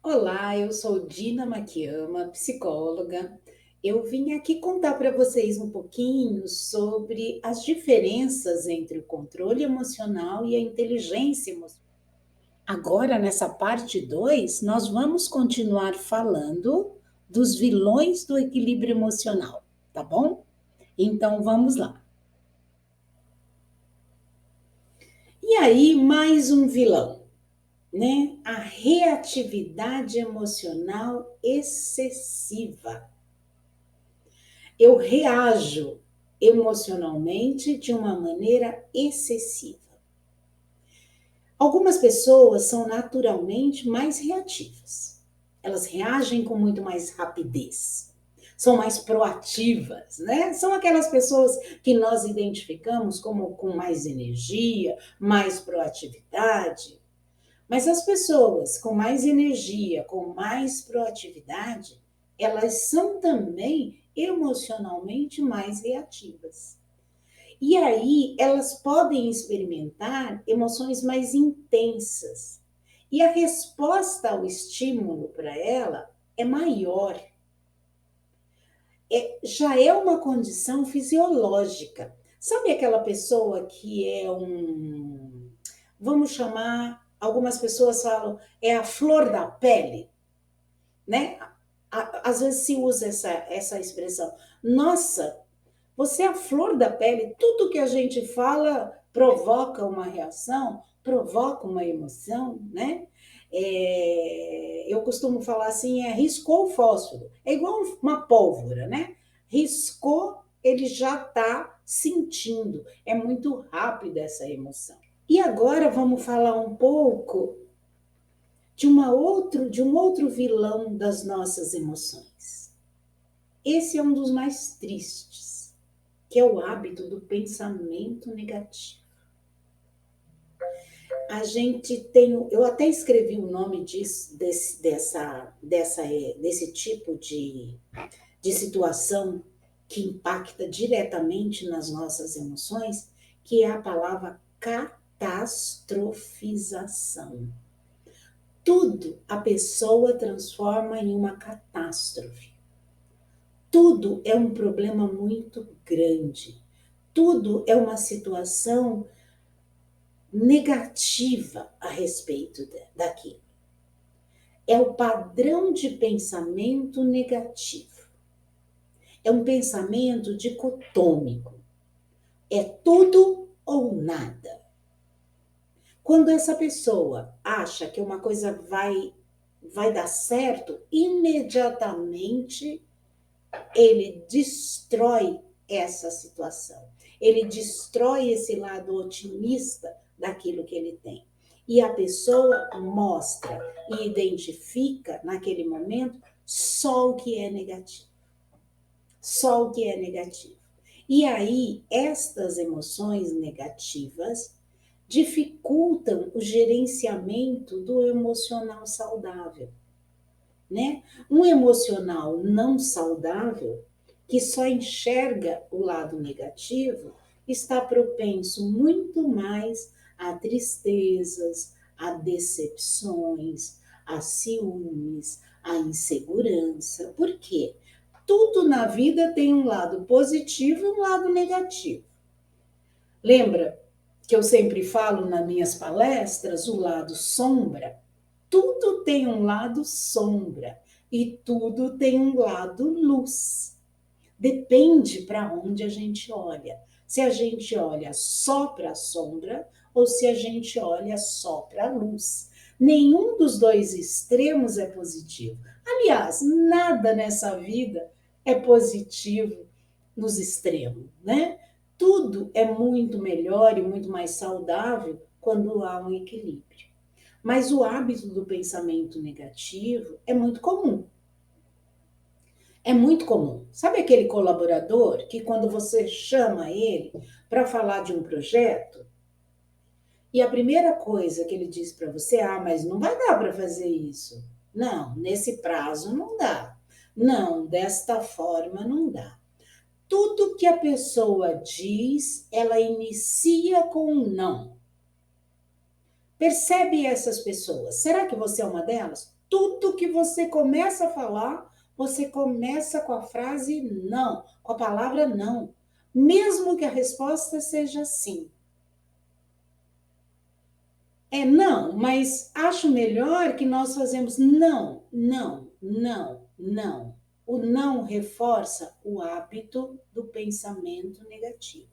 Olá, eu sou Dina Makiyama, psicóloga. Eu vim aqui contar para vocês um pouquinho sobre as diferenças entre o controle emocional e a inteligência emocional. Agora, nessa parte 2, nós vamos continuar falando dos vilões do equilíbrio emocional, tá bom? Então, vamos lá. E aí, mais um vilão, né? A reatividade emocional excessiva. Eu reajo emocionalmente de uma maneira excessiva. Algumas pessoas são naturalmente mais reativas. Elas reagem com muito mais rapidez. São mais proativas, né? São aquelas pessoas que nós identificamos como com mais energia, mais proatividade. Mas as pessoas com mais energia, com mais proatividade, elas são também emocionalmente mais reativas. E aí elas podem experimentar emoções mais intensas. E a resposta ao estímulo para ela é maior. Já é uma condição fisiológica. Sabe aquela pessoa que é vamos chamar, algumas pessoas falam, é a flor da pele, né? Às vezes se usa essa expressão. Nossa, você é a flor da pele, tudo que a gente fala provoca uma reação, provoca uma emoção, né? Eu costumo falar assim, riscou o fósforo. É igual uma pólvora, né? Riscou, ele já está sentindo. É muito rápida essa emoção. E agora vamos falar um pouco de um outro vilão das nossas emoções. Esse é um dos mais tristes, que é o hábito do pensamento negativo. A gente tem, eu até escrevi o nome desse tipo de situação que impacta diretamente nas nossas emoções, que é a palavra catastrofização. Tudo a pessoa transforma em uma catástrofe. Tudo é um problema muito grande. Tudo é uma situação negativa a respeito daquilo. É o padrão de pensamento negativo. É um pensamento dicotômico. É tudo ou nada. Quando essa pessoa acha que uma coisa vai dar certo, imediatamente ele destrói essa situação. Ele destrói esse lado otimista daquilo que ele tem. E a pessoa mostra e identifica naquele momento só o que é negativo. Só o que é negativo. E aí, estas emoções negativas dificultam o gerenciamento do emocional saudável, né? Um emocional não saudável, que só enxerga o lado negativo, está propenso muito mais a tristezas, a decepções, a ciúmes, a insegurança. Por quê? Tudo na vida tem um lado positivo e um lado negativo. Lembra que eu sempre falo nas minhas palestras o lado sombra? Tudo tem um lado sombra e tudo tem um lado luz. Depende para onde a gente olha. Se a gente olha só para a sombra ou se a gente olha só para a luz. Nenhum dos dois extremos é positivo. Aliás, nada nessa vida é positivo nos extremos, né? Tudo é muito melhor e muito mais saudável quando há um equilíbrio. Mas o hábito do pensamento negativo é muito comum. É muito comum. Sabe aquele colaborador que quando você chama ele para falar de um projeto e a primeira coisa que ele diz para você, mas não vai dar para fazer isso. Não, nesse prazo não dá. Não, desta forma não dá. Tudo que a pessoa diz, ela inicia com um não. Percebe essas pessoas? Será que você é uma delas? tudo que você começa a falar, você começa com a frase não, com a palavra não, mesmo que a resposta seja sim. É não, mas acho melhor que nós fazemos não, não, não, não. O não reforça o hábito do pensamento negativo.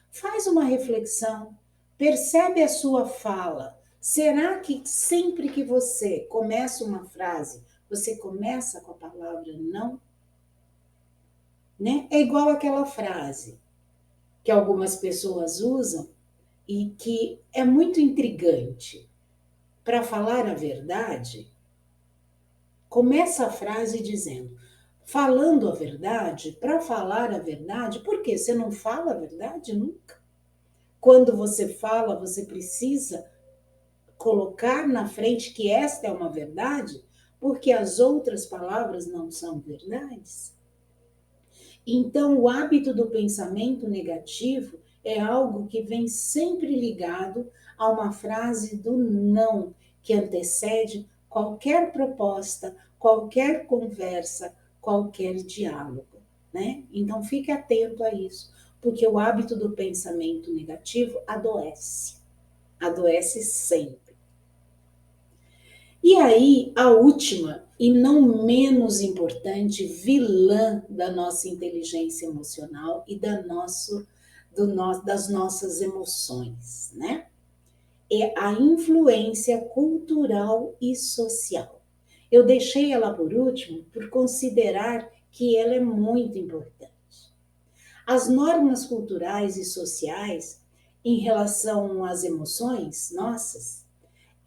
Faz uma reflexão, percebe a sua fala. Será que sempre que você começa uma frase, você começa com a palavra não? Né? É igual aquela frase que algumas pessoas usam e que é muito intrigante. Para falar a verdade, começa a frase dizendo: falando a verdade, para falar a verdade, por quê? Você não fala a verdade nunca? Quando você fala, você precisa colocar na frente que esta é uma verdade, porque as outras palavras não são verdades. Então, o hábito do pensamento negativo é algo que vem sempre ligado a uma frase do não, que antecede qualquer proposta, qualquer conversa, qualquer diálogo, né? Então, fique atento a isso, porque o hábito do pensamento negativo adoece, adoece sempre. E aí, a última e não menos importante vilã da nossa inteligência emocional e das nossas emoções, né? É a influência cultural e social. Eu deixei ela por último por considerar que ela é muito importante. As normas culturais e sociais em relação às emoções nossas,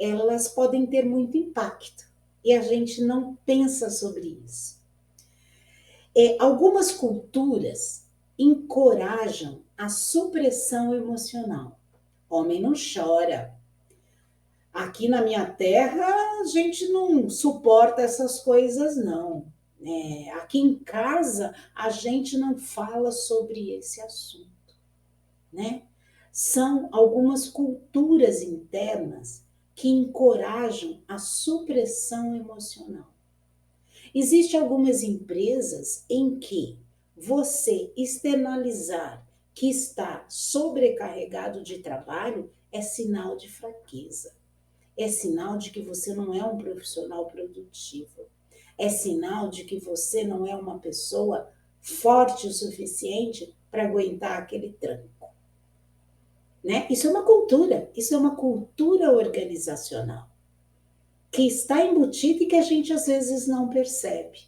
elas podem ter muito impacto e a gente não pensa sobre isso. Algumas culturas encorajam a supressão emocional. Homem não chora. Aqui na minha terra, a gente não suporta essas coisas, não. Aqui em casa, a gente não fala sobre esse assunto, né? São algumas culturas internas que encorajam a supressão emocional. Existem algumas empresas em que você externalizar que está sobrecarregado de trabalho é sinal de fraqueza. É sinal de que você não é um profissional produtivo. É sinal de que você não é uma pessoa forte o suficiente para aguentar aquele tranco. Né? Isso é uma cultura organizacional que está embutida e que a gente às vezes não percebe,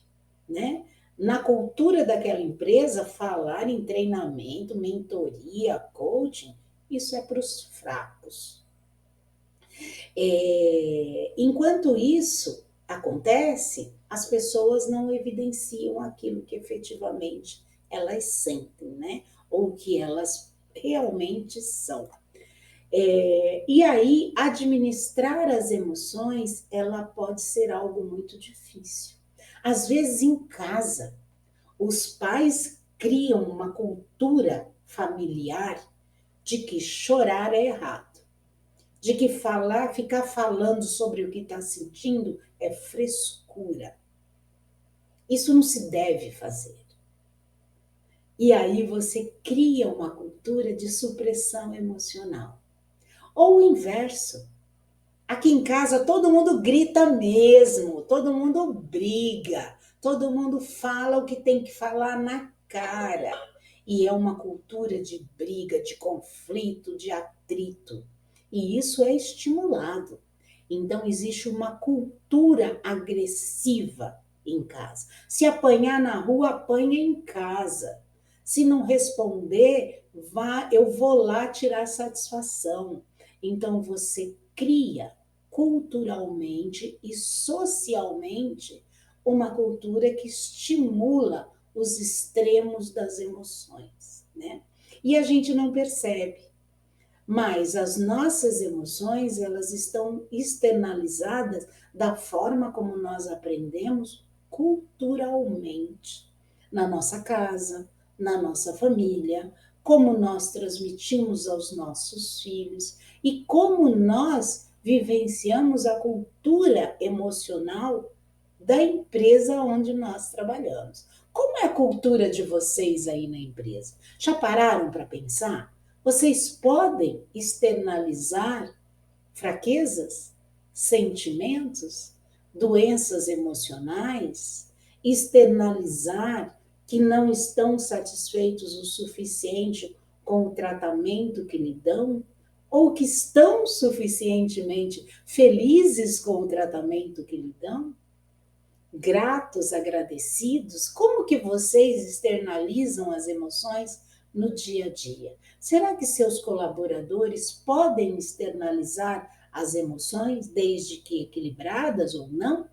né? Na cultura daquela empresa, falar em treinamento, mentoria, coaching, isso é para os fracos. Enquanto isso acontece, as pessoas não evidenciam aquilo que efetivamente elas sentem, né? Ou que elas realmente são. E aí, administrar as emoções, ela pode ser algo muito difícil. Às vezes, em casa, os pais criam uma cultura familiar de que chorar é errado, de que ficar falando sobre o que está sentindo é frescura. Isso não se deve fazer. E aí você cria uma cultura de supressão emocional. Ou o inverso. Aqui em casa todo mundo grita mesmo, todo mundo briga, todo mundo fala o que tem que falar na cara. E é uma cultura de briga, de conflito, de atrito. E isso é estimulado. Então existe uma cultura agressiva em casa. Se apanhar na rua, apanha em casa. Se não responder, eu vou lá tirar satisfação. Então você cria culturalmente e socialmente uma cultura que estimula os extremos das emoções, né? E a gente não percebe, mas as nossas emoções, elas estão externalizadas da forma como nós aprendemos culturalmente, na nossa casa, na nossa família, como nós transmitimos aos nossos filhos e como nós vivenciamos a cultura emocional da empresa onde nós trabalhamos. Como é a cultura de vocês aí na empresa? Já pararam para pensar? Vocês podem externalizar fraquezas, sentimentos, doenças emocionais, externalizar que não estão satisfeitos o suficiente com o tratamento que lhe dão, ou que estão suficientemente felizes com o tratamento que lhe dão, gratos, agradecidos. Como que vocês externalizam as emoções no dia a dia? Será que seus colaboradores podem externalizar as emoções, desde que equilibradas ou não?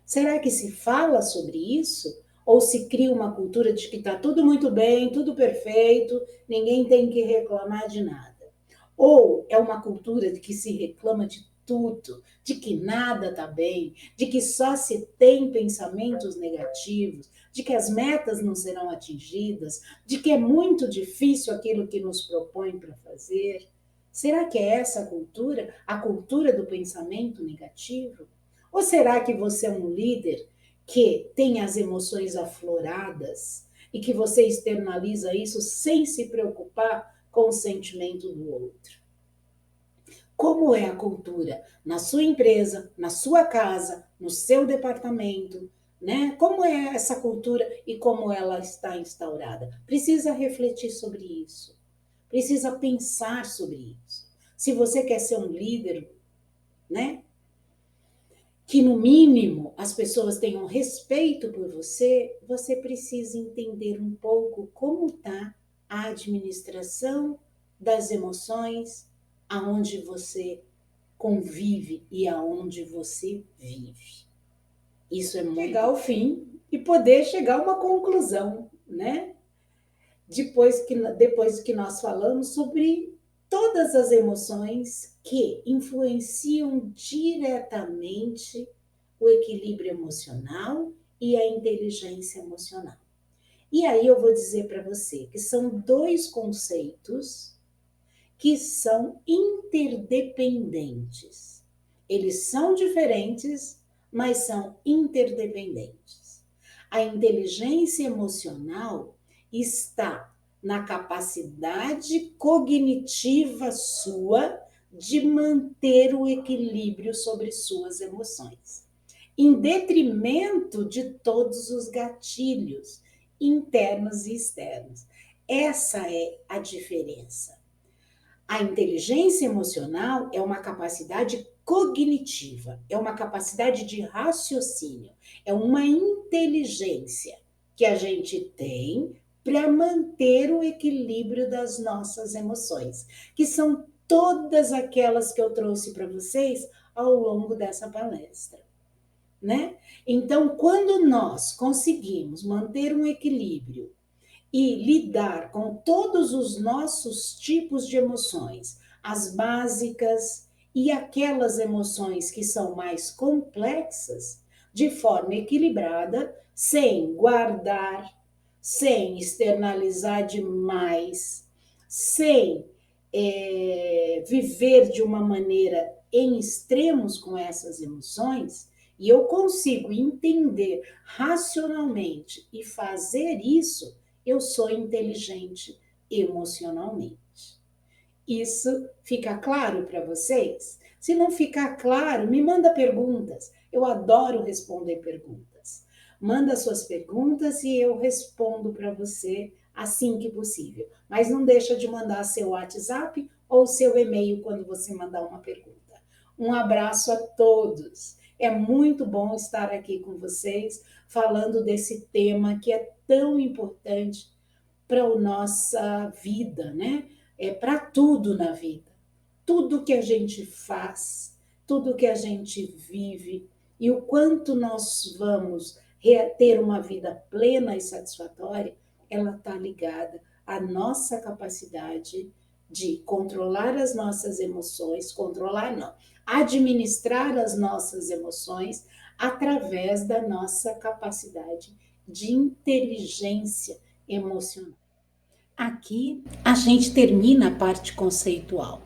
Será que se fala sobre isso? Ou se cria uma cultura de que está tudo muito bem, tudo perfeito, ninguém tem que reclamar de nada? Ou é uma cultura de que se reclama de tudo, de que nada está bem, de que só se tem pensamentos negativos, de que as metas não serão atingidas, de que é muito difícil aquilo que nos propõe para fazer? Será que é essa a cultura do pensamento negativo? Ou será que você é um líder que tem as emoções afloradas e que você externaliza isso sem se preocupar com o sentimento do outro? Como é a cultura na sua empresa, na sua casa, no seu departamento, né? Como é essa cultura e como ela está instaurada? Precisa refletir sobre isso. Precisa pensar sobre isso. Se você quer ser um líder, né? Que no mínimo as pessoas tenham respeito por você, você precisa entender um pouco como está a administração das emoções aonde você convive e aonde você vive. Isso é muito chegar ao fim e poder chegar a uma conclusão, né? Depois que nós falamos sobre todas as emoções que influenciam diretamente o equilíbrio emocional e a inteligência emocional. E aí eu vou dizer para você que são dois conceitos que são interdependentes. Eles são diferentes, mas são interdependentes. A inteligência emocional está na capacidade cognitiva sua de manter o equilíbrio sobre suas emoções, em detrimento de todos os gatilhos internos e externos. Essa é a diferença. A inteligência emocional é uma capacidade cognitiva, é uma capacidade de raciocínio, é uma inteligência que a gente tem para manter o equilíbrio das nossas emoções, que são todas aquelas que eu trouxe para vocês ao longo dessa palestra, né? Então, quando nós conseguimos manter um equilíbrio e lidar com todos os nossos tipos de emoções, as básicas e aquelas emoções que são mais complexas, de forma equilibrada, sem guardar, sem externalizar demais, sem viver de uma maneira em extremos com essas emoções, e eu consigo entender racionalmente e fazer isso, eu sou inteligente emocionalmente. Isso fica claro para vocês? Se não ficar claro, me manda perguntas. Eu adoro responder perguntas. Manda suas perguntas e eu respondo para você assim que possível. Mas não deixa de mandar seu WhatsApp ou seu e-mail quando você mandar uma pergunta. Um abraço a todos. É muito bom estar aqui com vocês, falando desse tema que é tão importante para a nossa vida, né? É para tudo na vida. Tudo que a gente faz, tudo que a gente vive e o quanto nós vamos ter uma vida plena e satisfatória, ela está ligada à nossa capacidade de controlar as nossas emoções, controlar não, administrar as nossas emoções através da nossa capacidade de inteligência emocional. Aqui a gente termina a parte conceitual,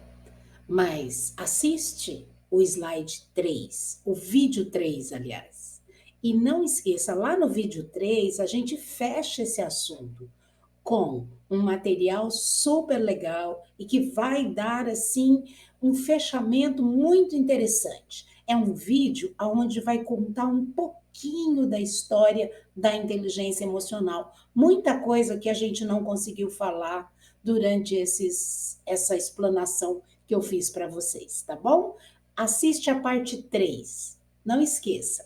mas assiste o slide 3, o vídeo 3, aliás. E não esqueça, lá no vídeo 3, a gente fecha esse assunto com um material super legal e que vai dar, assim, um fechamento muito interessante. É um vídeo onde vai contar um pouquinho da história da inteligência emocional. Muita coisa que a gente não conseguiu falar durante essa explanação que eu fiz para vocês, tá bom? Assiste a parte 3. Não esqueça.